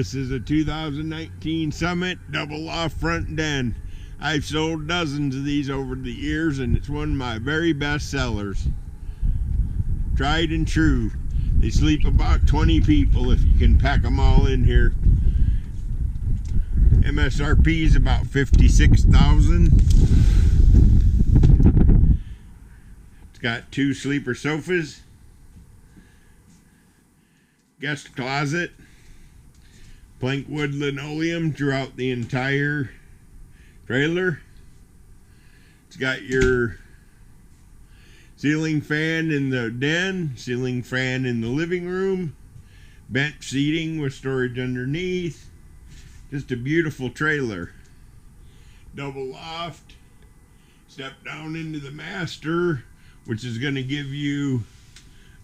This is a 2019 Summit double loft front den. I've sold dozens of these over the years, and it's one of my very best sellers. Tried and true. They sleep about 20 people if you can pack them all in here. MSRP is about $56,000. It's got 2 sleeper sofas, guest closet, plank wood linoleum throughout the entire trailer. It's got your ceiling fan in the den, ceiling fan in the living room, bench seating with storage underneath. Just a beautiful trailer. Double loft. Step down into the master, which is going to give you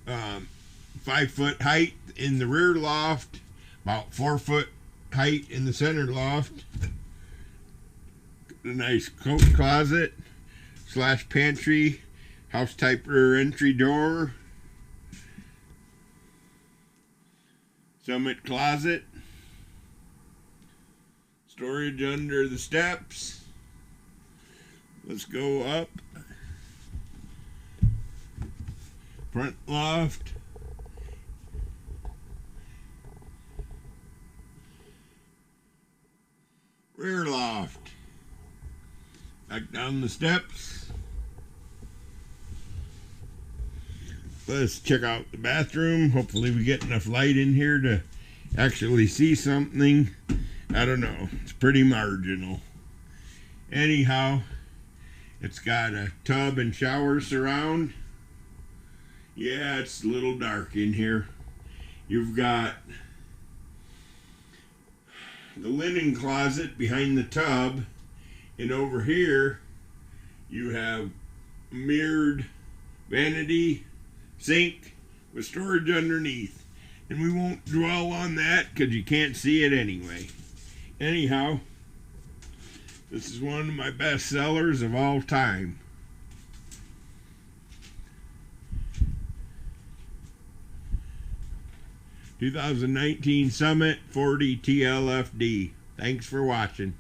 5-foot height in the rear loft, about 4-foot height in the center loft. A nice coat closet / pantry, house type rear entry door, Summit closet, storage under the steps. Let's go up. Front loft. Rear loft. Back down the steps. Let's check out the bathroom. Hopefully we get enough light in here to actually see something. I don't know. It's pretty marginal. Anyhow, it's got a tub and shower surround. Yeah, it's a little dark in here. You've got the linen closet behind the tub, and over here you have mirrored vanity sink with storage underneath, and we won't dwell on that because you can't see it anyway. Anyhow, this is one of my best sellers of all time. '19 Summit 40 TLFD. Thanks for watching.